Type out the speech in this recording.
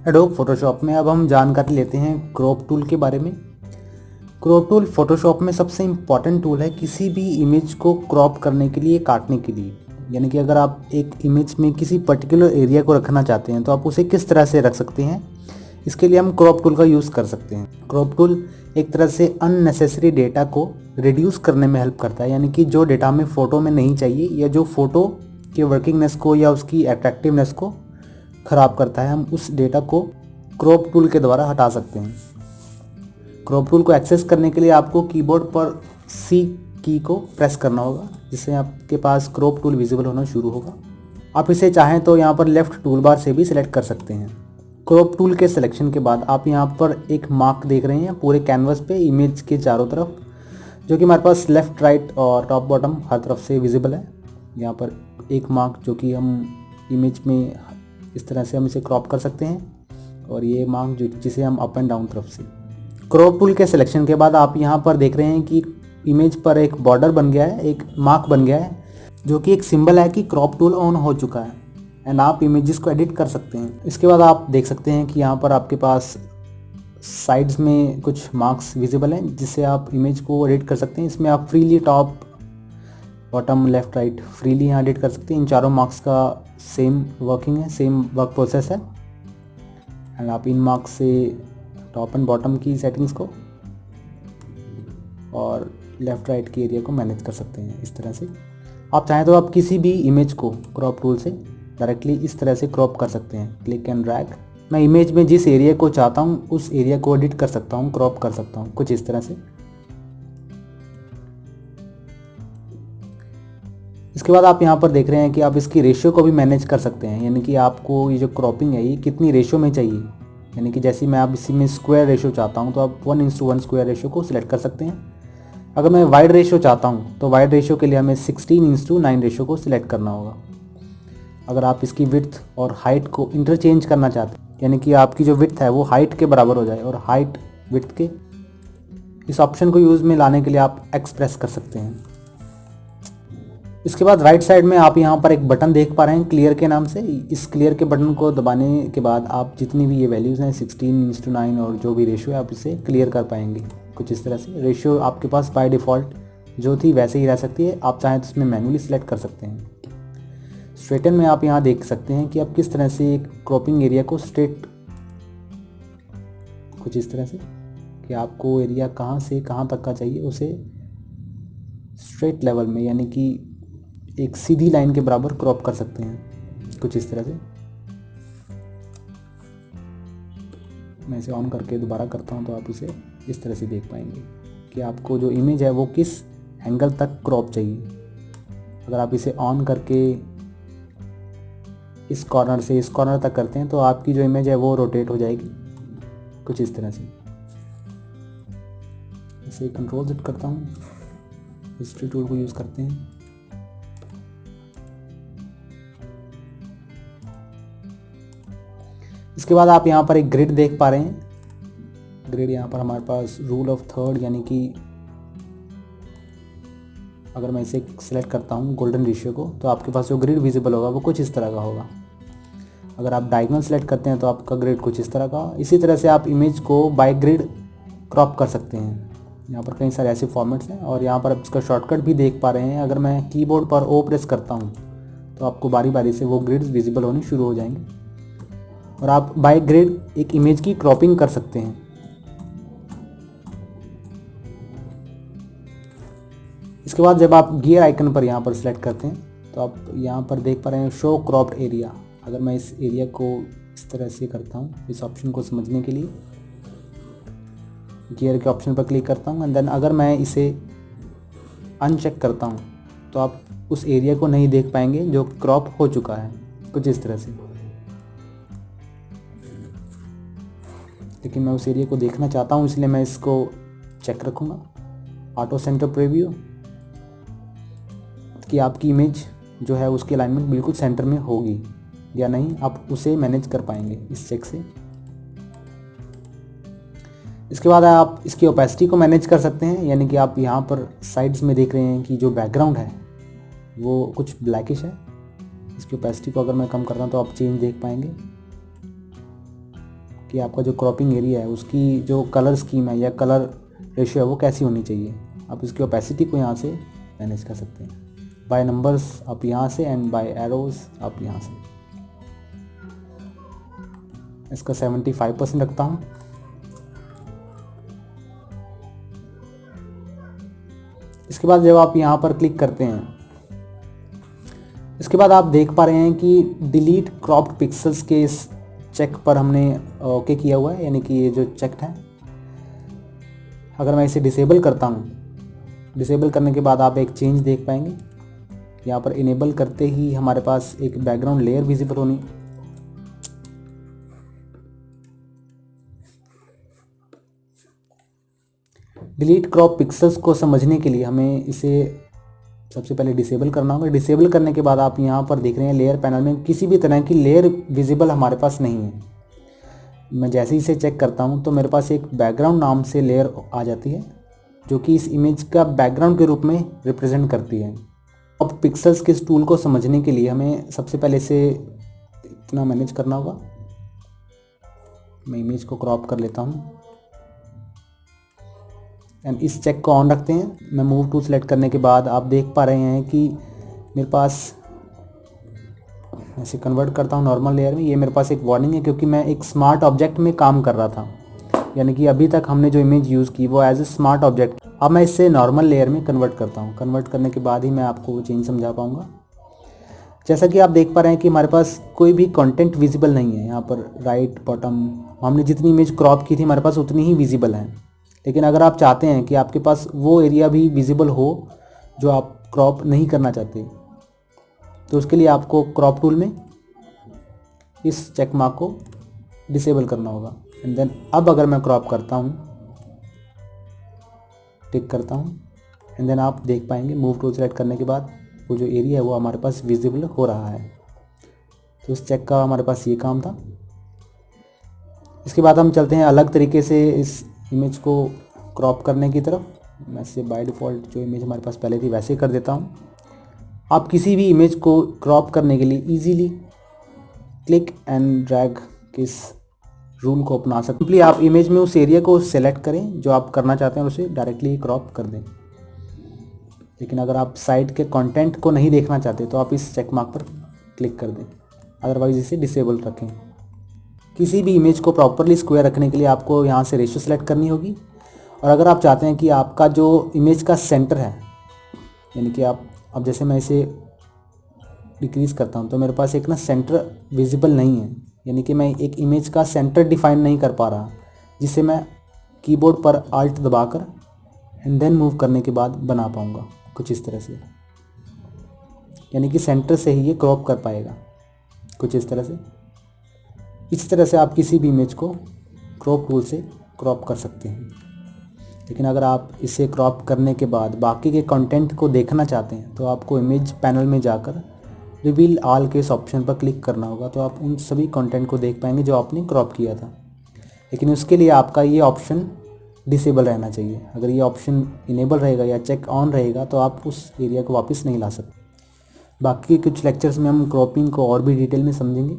Adobe Photoshop में अब हम जानकारी लेते हैं क्रॉप टूल के बारे में। क्रॉप टूल फोटोशॉप में सबसे इम्पॉर्टेंट टूल है किसी भी इमेज को क्रॉप करने के लिए, काटने के लिए। यानी कि अगर आप एक इमेज में किसी पर्टिकुलर एरिया को रखना चाहते हैं तो आप उसे किस तरह से रख सकते हैं, इसके लिए हम क्रॉप टूल का यूज़ कर सकते हैं। क्रॉप टूल एक तरह से अननेसेसरी डेटा को रिड्यूस करने में हेल्प करता है, यानी कि जो डेटा हमें फ़ोटो में नहीं चाहिए या जो फ़ोटो के वर्किंगनेस को या उसकी अट्रैक्टिवनेस को ख़राब करता है, हम उस डेटा को क्रॉप टूल के द्वारा हटा सकते हैं। क्रॉप टूल को एक्सेस करने के लिए आपको कीबोर्ड पर सी की को प्रेस करना होगा, जिससे आपके पास क्रॉप टूल विजिबल होना शुरू होगा। आप इसे चाहें तो यहाँ पर लेफ़्ट टूल बार से भी सिलेक्ट कर सकते हैं। क्रॉप टूल के सिलेक्शन के बाद आप यहाँ पर एक मार्क देख रहे हैं पूरे कैनवस पे इमेज के चारों तरफ, जो कि हमारे पास लेफ़्ट, राइट और टॉप बॉटम हर तरफ से विजिबल है। यहाँ पर एक मार्क जो कि हम इमेज में इस तरह से हम इसे क्रॉप कर सकते हैं, और ये मार्क जो जिसे हम अप एंड डाउन तरफ से। क्रॉप टूल के सिलेक्शन के बाद आप यहाँ पर देख रहे हैं कि इमेज पर एक बॉर्डर बन गया है, एक मार्क बन गया है, जो कि एक सिंबल है कि क्रॉप टूल ऑन हो चुका है एंड आप इमेजेस को एडिट कर सकते हैं। इसके बाद आप देख सकते हैं कि यहाँ पर आपके पास साइड्स में कुछ मार्क्स विजिबल हैं, जिससे आप इमेज को एडिट कर सकते हैं। इसमें आप freely top, bottom, left, right freely यहाँ एडिट कर सकते हैं। इन चारों मार्क्स का सेम वर्किंग है, सेम वर्क प्रोसेस है, एंड आप इन मार्क्स से टॉप एंड बॉटम की सेटिंग्स को और लेफ़्ट राइट की एरिया को मैनेज कर सकते हैं। इस तरह से आप चाहें तो आप किसी भी इमेज को क्रॉप टूल से डायरेक्टली इस तरह से क्रॉप कर सकते हैं। क्लिक एंड ड्रैग, मैं इमेज में जिस एरिया को चाहता हूँ उस एरिया को एडिट कर सकता हूँ, क्रॉप कर सकता हूँ, कुछ इस तरह से। इसके बाद आप यहाँ पर देख रहे हैं कि आप इसकी रेशियो को भी मैनेज कर सकते हैं, यानी कि आपको ये जो क्रॉपिंग है ये कितनी रेशियो में चाहिए। यानी कि जैसे मैं आप इसी में स्क्वायर रेशियो चाहता हूँ तो आप 1:1 स्क्वायर रेशियो को सिलेक्ट कर सकते हैं। अगर मैं वाइड रेशियो चाहता हूँ तो वाइड रेशियो के लिए हमें 16:9 रेशियो को सिलेक्ट करना होगा। अगर आप इसकी विड्थ और हाइट को इंटरचेंज करना चाहते हैं, यानी कि आपकी जो विड्थ है वो हाइट के बराबर हो जाए और हाइट विड्थ के, इस ऑप्शन को यूज़ में लाने के लिए आप एक्सप्रेस कर सकते हैं। इसके बाद राइट साइड में आप यहाँ पर एक बटन देख पा रहे हैं क्लियर के नाम से। इस क्लियर के बटन को दबाने के बाद आप जितनी भी ये वैल्यूज़ हैं 16:9 और जो भी रेशियो है आप इसे क्लियर कर पाएंगे। कुछ इस तरह से रेशियो आपके पास बाय डिफ़ॉल्ट जो थी वैसे ही रह सकती है, आप चाहें तो इसमें मैन्युअली सिलेक्ट कर सकते हैं। स्ट्रेटन में आप यहाँ देख सकते हैं कि आप किस तरह से एक क्रॉपिंग एरिया को स्ट्रेट, कुछ इस तरह से कि आपको एरिया कहाँ से कहाँ तक का चाहिए उसे स्ट्रेट लेवल में, यानी कि एक सीधी लाइन के बराबर क्रॉप कर सकते हैं, कुछ इस तरह से। मैं इसे ऑन करके दोबारा करता हूं तो आप इसे इस तरह से देख पाएंगे कि आपको जो इमेज है वो किस एंगल तक क्रॉप चाहिए। अगर आप इसे ऑन करके इस कॉर्नर से इस कॉर्नर तक करते हैं तो आपकी जो इमेज है वो रोटेट हो जाएगी, कुछ इस तरह से। इसे कंट्रोल सेट करता हूँ, हिस्ट्री टूल को यूज़ करते हैं। इसके बाद आप यहाँ पर एक ग्रिड देख पा रहे हैं। ग्रिड यहाँ पर हमारे पास रूल ऑफ थर्ड, यानी कि अगर मैं इसे सिलेक्ट करता हूँ गोल्डन रेशियो को, तो आपके पास जो ग्रिड विजिबल होगा वो कुछ इस तरह का होगा। अगर आप डायगोनल सेलेक्ट करते हैं तो आपका ग्रिड कुछ इस तरह का। इसी तरह से आप इमेज को बाय ग्रिड क्रॉप कर सकते हैं। यहाँ पर कई सारे ऐसे फॉर्मेट्स हैं और यहाँ पर आप इसका शॉर्टकट भी देख पा रहे हैं। अगर मैं कीबोर्ड पर ओ प्रेस करता हूँ तो आपको बारी बारी से वो ग्रिड्स विजिबल होने शुरू हो जाएंगे और आप बाय ग्रिड एक इमेज की क्रॉपिंग कर सकते हैं। इसके बाद जब आप गियर आइकन पर यहाँ पर सिलेक्ट करते हैं तो आप यहाँ पर देख पा रहे हैं शो क्रॉप्ड एरिया। अगर मैं इस एरिया को इस तरह से करता हूँ, इस ऑप्शन को समझने के लिए गियर के ऑप्शन पर क्लिक करता हूँ एंड देन अगर मैं इसे अनचेक करता हूँ तो आप उस एरिया को नहीं देख पाएंगे जो क्रॉप हो चुका है, कुछ इस तरह से। लेकिन मैं उस एरिया को देखना चाहता हूँ, इसलिए मैं इसको चेक रखूँगा, ऑटो सेंटर प्रीव्यू, कि आपकी इमेज जो है उसकी अलाइनमेंट बिल्कुल सेंटर में होगी या नहीं, आप उसे मैनेज कर पाएंगे इस चेक से। इसके बाद आप इसकी ओपेसिटी को मैनेज कर सकते हैं, यानी कि आप यहाँ पर साइड्स में देख रहे हैं कि जो बैकग्राउंड है वो कुछ ब्लैकिश है। इसकी ओपेसिटी को अगर मैं कम करता हूँ तो आप चेंज देख पाएंगे। कि आपका जो क्रॉपिंग एरिया है उसकी जो कलर स्कीम है या कलर रेशियो है वो कैसी होनी चाहिए। आप इसकी ओपेसिटी को यहाँ से मैनेज कर सकते हैं बाय नंबर्स, आप यहाँ से, एंड बाय एरोज आप यहाँ से। इसका 75% रखता हूँ। इसके बाद जब आप यहाँ पर क्लिक करते हैं, इसके बाद आप देख पा रहे हैं कि डिलीट क्रॉप्ड पिक्सल्स के इस चेक पर हमने ओके किया हुआ है, यानी कि ये जो चेक है। अगर मैं इसे डिसेबल करता हूँ, डिसेबल करने के बाद आप एक चेंज देख पाएंगे। यहाँ पर इनेबल करते ही हमारे पास एक बैकग्राउंड लेयर विजिबल होनी। डिलीट क्रॉप पिक्सल्स को समझने के लिए हमें इसे सबसे पहले डिसेबल करना होगा। डिसेबल करने के बाद आप यहाँ पर देख रहे हैं लेयर पैनल में किसी भी तरह की लेयर विजिबल हमारे पास नहीं है। मैं जैसे ही इसे चेक करता हूँ तो मेरे पास एक बैकग्राउंड नाम से लेयर आ जाती है जो कि इस इमेज का बैकग्राउंड के रूप में रिप्रेजेंट करती है। अब पिक्सल्स के इस टूल को समझने के लिए हमें सबसे पहले इसे इतना मैनेज करना होगा। मैं इमेज को क्रॉप कर लेता हूँ एंड इस चेक को ऑन रखते हैं। मैं मूव टूल सेलेक्ट करने के बाद आप देख पा रहे हैं कि मेरे पास, ऐसे कन्वर्ट करता हूँ नॉर्मल लेयर में, ये मेरे पास एक वार्निंग है क्योंकि मैं एक स्मार्ट ऑब्जेक्ट में काम कर रहा था। यानी कि अभी तक हमने जो इमेज यूज़ की वो एज ए स्मार्ट ऑब्जेक्ट। अब मैं इससे नॉर्मल लेयर में कन्वर्ट करता हूँ। कन्वर्ट करने के बाद ही मैं आपको वो चेंज समझा पाऊँगा। जैसा कि आप देख पा रहे हैं कि हमारे पास कोई भी कंटेंट विजिबल नहीं है। यहाँ पर राइट बॉटम हमने जितनी इमेज क्रॉप की थी हमारे पास उतनी ही विजिबल है। लेकिन अगर आप चाहते हैं कि आपके पास वो एरिया भी विजिबल हो जो आप क्रॉप नहीं करना चाहते, तो उसके लिए आपको क्रॉप टूल में इस चेक मार्क को डिसेबल करना होगा। एंड देन अब अगर मैं क्रॉप करता हूँ, टिक करता हूँ, एंड देन आप देख पाएंगे मूव टूल सेलेक्ट करने के बाद वो जो एरिया है वो हमारे पास विजिबल हो रहा है। तो इस चेक का हमारे पास ये काम था। इसके बाद हम चलते हैं अलग तरीके से इस इमेज को क्रॉप करने की तरफ। मैं इसे बाय डिफ़ॉल्ट जो इमेज हमारे पास पहले थी वैसे कर देता हूँ। आप किसी भी इमेज को क्रॉप करने के लिए इजीली क्लिक एंड ड्रैग के इस रूल को अपना सकते हैं। सिंपली आप इमेज में उस एरिया को सेलेक्ट करें जो आप करना चाहते हैं और उसे डायरेक्टली क्रॉप कर दें। लेकिन अगर आप साइट के कंटेंट को नहीं देखना चाहते तो आप इस चेक मार्क पर क्लिक कर दें, अदरवाइज इसे डिसेबल रखें। किसी भी इमेज को प्रॉपरली स्क्वायर रखने के लिए आपको यहाँ से रेशियो सेलेक्ट करनी होगी। और अगर आप चाहते हैं कि आपका जो इमेज का सेंटर है, यानी कि आप, अब जैसे मैं इसे डिक्रीज़ करता हूँ तो मेरे पास एक ना सेंटर विजिबल नहीं है। यानी कि मैं एक इमेज का सेंटर डिफाइन नहीं कर पा रहा, जिसे मैं कीबोर्ड पर आल्ट दबाकर एंड देन मूव करने के बाद बना पाऊँगा कुछ इस तरह से। यानी कि सेंटर से ही ये क्रॉप कर पाएगा कुछ इस तरह से। इस तरह से आप किसी भी इमेज को क्रॉप टूल से क्रॉप कर सकते हैं। लेकिन अगर आप इसे क्रॉप करने के बाद बाकी के कंटेंट को देखना चाहते हैं तो आपको इमेज पैनल में जाकर रिवील ऑल के इस ऑप्शन पर क्लिक करना होगा। तो आप उन सभी कंटेंट को देख पाएंगे जो आपने क्रॉप किया था। लेकिन उसके लिए आपका ये ऑप्शन डिसेबल रहना चाहिए। अगर ये ऑप्शन इनेबल रहेगा या चेक ऑन रहेगा तो आप उस एरिया को वापस नहीं ला सकते। बाकी के कुछ लेक्चर्स में हम क्रॉपिंग को और भी डिटेल में समझेंगे।